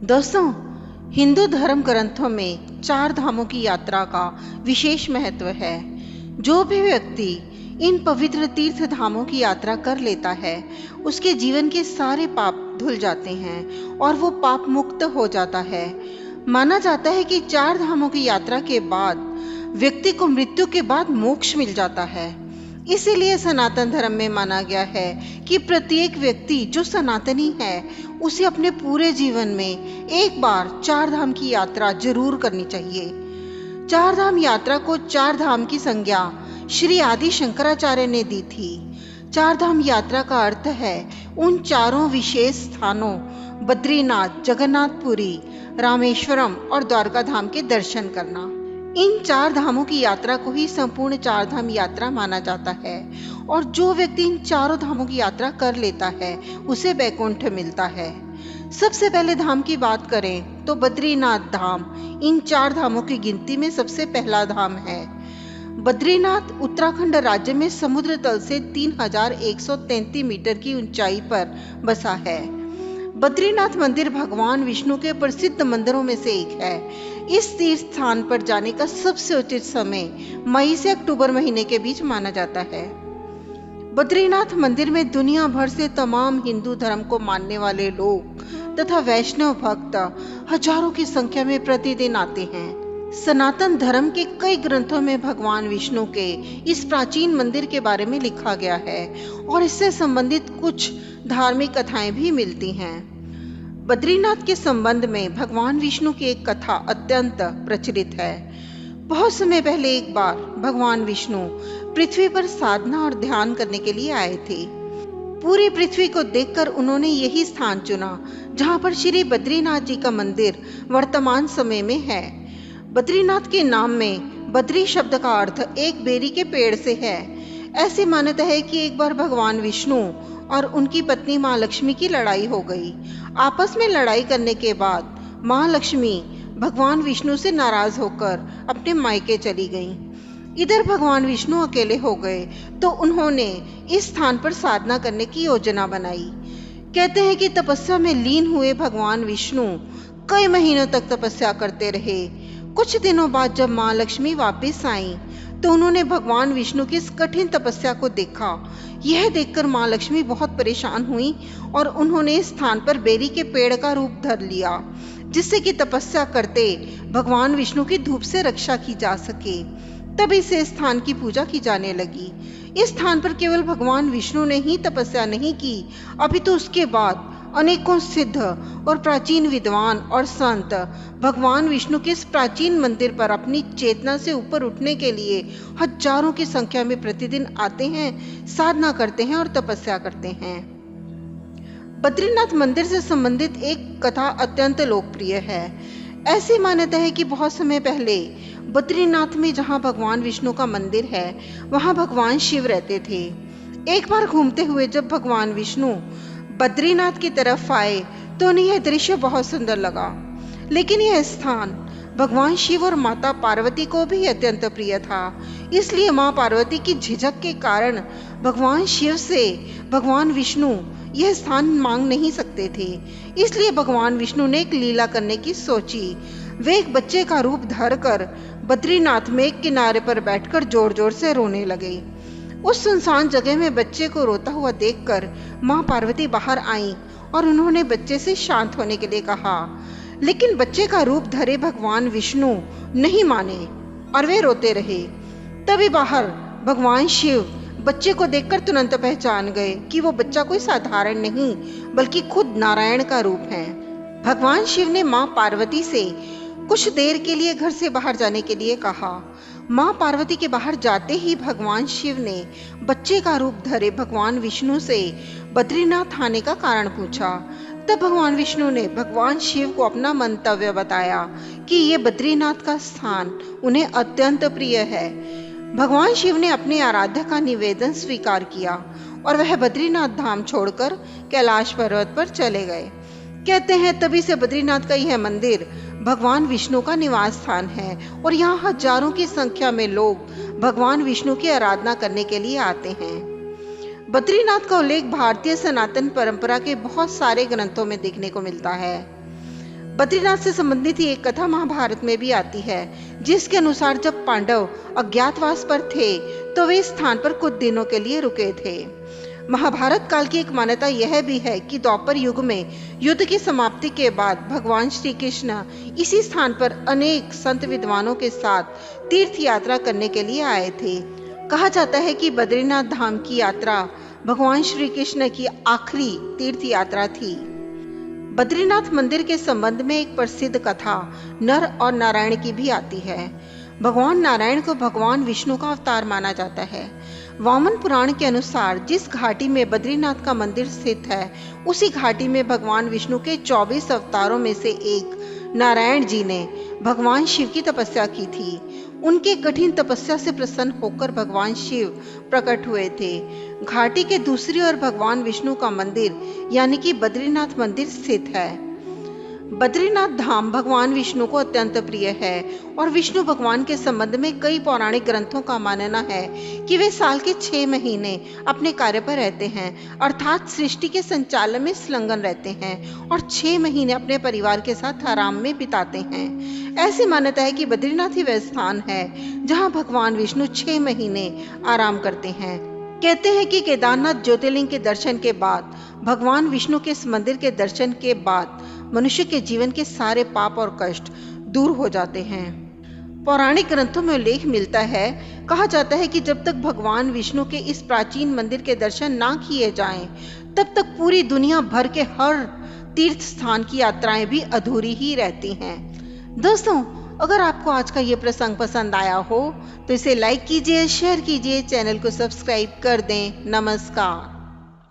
दोस्तों, हिंदू धर्म ग्रंथों में चार धामों की यात्रा का विशेष महत्व है। जो भी व्यक्ति इन पवित्र तीर्थ धामों की यात्रा कर लेता है, उसके जीवन के सारे पाप धुल जाते हैं और वो पाप मुक्त हो जाता है। माना जाता है कि चार धामों की यात्रा के बाद व्यक्ति को मृत्यु के बाद मोक्ष मिल जाता है। इसीलिए सनातन धर्म में माना गया है कि प्रत्येक व्यक्ति जो सनातनी है, उसे अपने पूरे जीवन में एक बार चार धाम की यात्रा जरूर करनी चाहिए। चार धाम यात्रा को चार धाम की संज्ञा श्री आदि शंकराचार्य ने दी थी। चार धाम यात्रा का अर्थ है उन चारों विशेष स्थानों बद्रीनाथ, जगन्नाथपुरी, रामेश्वरम और द्वारका धाम के दर्शन करना। इन चार धामों की यात्रा को ही संपूर्ण चार धाम यात्रा माना जाता है और जो व्यक्ति इन चारों धामों की यात्रा कर लेता है, उसे वैकुंठ मिलता है। सबसे पहले धाम की बात करें तो बद्रीनाथ धाम इन चार धामों की गिनती में सबसे पहला धाम है। बद्रीनाथ उत्तराखंड राज्य में समुद्र तल से 3133 मीटर की ऊंचाई पर बसा है। बद्रीनाथ मंदिर भगवान विष्णु के प्रसिद्ध मंदिरों में से एक है। इस तीर्थ स्थान पर जाने का सबसे उचित समय मई से अक्टूबर महीने के बीच माना जाता है। बद्रीनाथ मंदिर में दुनिया भर से तमाम हिंदू धर्म को मानने वाले लोग तथा वैष्णव भक्त हजारों की संख्या में प्रतिदिन आते हैं। सनातन धर्म के कई ग्रंथों में भगवान विष्णु के इस प्राचीन मंदिर के बारे में लिखा गया है और इससे संबंधित कुछ धार्मिक कथाएं भी मिलती हैं। बद्रीनाथ के संबंध में भगवान विष्णु की एक कथा अत्यंत प्रचलित है। बहुत समय पहले एक बार भगवान विष्णु पृथ्वी पर साधना और ध्यान करने के लिए आए थे। पूरी पृथ्वी को देखकर उन्होंने यही स्थान चुना जहां पर श्री बद्रीनाथ जी का मंदिर वर्तमान समय में है। बद्रीनाथ के नाम में बद्री शब्द का अर्थ एक बेरी के पेड़ से है। ऐसी मान्यता है कि एक बार भगवान विष्णु और उनकी पत्नी माँ लक्ष्मी की लड़ाई हो गई। आपस में लड़ाई करने के बाद माँ लक्ष्मी भगवान विष्णु से नाराज होकर अपने मायके चली गईं। इधर भगवान विष्णु अकेले हो गए तो उन्होंने इस स्थान पर साधना करने की योजना बनाई। कहते हैं कि तपस्या में लीन हुए भगवान विष्णु कई महीनों तक तपस्या करते रहे। कुछ दिनों बाद जब माँ लक्ष्मी वापस आई तो उन्होंने भगवान विष्णु की इस कठिन तपस्या को देखा। यह देखकर माँ लक्ष्मी बहुत परेशान हुई और उन्होंने इस स्थान पर बेरी के पेड़ का रूप धर लिया, जिससे कि तपस्या करते भगवान विष्णु की धूप से रक्षा की जा सके। तभी से स्थान की पूजा की जाने लगी। इस स्थान पर केवल भगवान विष्णु ने ही तपस्या नहीं की, अभी तो उसके बाद अनेकों सिद्ध और प्राचीन विद्वान और संत भगवान विष्णु के इस प्राचीन मंदिर पर अपनी चेतना से ऊपर उठने के लिए हजारों की संख्या में प्रतिदिन आते हैं, साधना करते हैं और तपस्या करते हैं। बद्रीनाथ मंदिर से संबंधित एक कथा अत्यंत लोकप्रिय है। ऐसी मान्यता है कि बहुत समय पहले बद्रीनाथ में जहाँ भगवान विष्णु का मंदिर है, वहाँ भगवान शिव रहते थे। एक बार घूमते हुए जब भगवान विष्णु बद्रीनाथ की तरफ आए तो उन्हें यह दृश्य बहुत सुंदर लगा, लेकिन यह स्थान भगवान शिव और माता पार्वती को भी अत्यंत प्रिय था। इसलिए माँ पार्वती की झिझक के कारण भगवान शिव से भगवान विष्णु यह स्थान मांग नहीं सकते थे। इसलिए भगवान विष्णु ने एक लीला करने की सोची। वे एक बच्चे का रूप धरकर बद्रीनाथ में एक किनारे पर बैठकर जोर जोर से रोने लगे। उस सुनसान जगह में बच्चे को रोता हुआ देखकर माँ पार्वती बाहर आईं और उन्होंने बच्चे से शांत होने के लिए कहा, लेकिन बच्चे का रूप धरे भगवान विष्णु नहीं माने और वे रोते रहे। तभी बाहर भगवान शिव बच्चे को देखकर तुरंत पहचान गए कि वो बच्चा कोई साधारण नहीं बल्कि खुद नारायण का रूप है। भगवान शिव ने माँ पार्वती से कुछ देर के लिए घर से बाहर जाने के लिए कहा। माँ पार्वती के बाहर जाते ही भगवान शिव ने बच्चे का रूप धरे भगवान विष्णु से बद्रीनाथ आने का कारण पूछा। तब भगवान विष्णु ने भगवान शिव को अपना मंतव्य बताया कि ये बद्रीनाथ का स्थान उन्हें अत्यंत प्रिय है। भगवान शिव ने अपने आराध्य का निवेदन स्वीकार किया और वह बद्रीनाथ धाम छोड़कर कैलाश पर्वत पर चले गए। कहते हैं तभी से बद्रीनाथ का यह मंदिर भगवान विष्णु का निवास स्थान है और यहाँ हजारों की संख्या में लोग भगवान विष्णु की आराधना करने के लिए आते हैं। बद्रीनाथ का उल्लेख भारतीय सनातन परंपरा के बहुत सारे ग्रंथों में देखने को मिलता है। बद्रीनाथ से संबंधित ही एक कथा महाभारत में भी आती है, जिसके अनुसार जब पांडव अज्ञातवास पर थे तो वे इस स्थान पर कुछ दिनों के लिए रुके थे। महाभारत काल की एक मान्यता यह भी है कि द्वापर युग में युद्ध की समाप्ति के बाद भगवान श्री कृष्ण इसी स्थान पर अनेक संत विद्वानों के साथ तीर्थ यात्रा करने के लिए आए थे। कहा जाता है कि बद्रीनाथ धाम की यात्रा भगवान श्री कृष्ण की आखिरी तीर्थ यात्रा थी। बद्रीनाथ मंदिर के संबंध में एक प्रसिद्ध कथा नर और नारायण की भी आती है। भगवान नारायण को भगवान विष्णु का अवतार माना जाता है। वामन पुराण के अनुसार जिस घाटी में बद्रीनाथ का मंदिर स्थित है, उसी घाटी में भगवान विष्णु के 24 अवतारों में से एक नारायण जी ने भगवान शिव की तपस्या की थी। उनके कठिन तपस्या से प्रसन्न होकर भगवान शिव प्रकट हुए थे। घाटी के दूसरी ओर भगवान विष्णु का मंदिर यानी कि बद्रीनाथ मंदिर स्थित है। बद्रीनाथ धाम भगवान विष्णु को अत्यंत प्रिय है और विष्णु भगवान के संबंध में कई पौराणिक ग्रंथों का मानना है कि वे साल के 6 महीने अपने कार्य पर रहते हैं, अर्थात सृष्टि के संचालन में संलग्न रहते हैं और 6 महीने अपने परिवार के साथ आराम में बिताते हैं। ऐसी मान्यता है कि बद्रीनाथ ही वह स्थान है जहाँ भगवान विष्णु 6 महीने आराम करते हैं। कहते हैं कि केदारनाथ ज्योतिर्लिंग के दर्शन के बाद, भगवान विष्णु के इस मंदिर के दर्शन के बाद मनुष्य के जीवन के सारे पाप और कष्ट दूर हो जाते हैं। पौराणिक ग्रंथों में उल्लेख मिलता है, कहा जाता है कि जब तक भगवान विष्णु के इस प्राचीन मंदिर के दर्शन ना किए जाएं, तब तक पूरी दुनिया भर के हर तीर्थ स्थान की यात्राएं भी अधूरी ही रहती हैं। दोस्तों, अगर आपको आज का ये प्रसंग पसंद आया हो तो इसे लाइक कीजिए, शेयर कीजिए, चैनल को सब्सक्राइब कर दें। नमस्कार।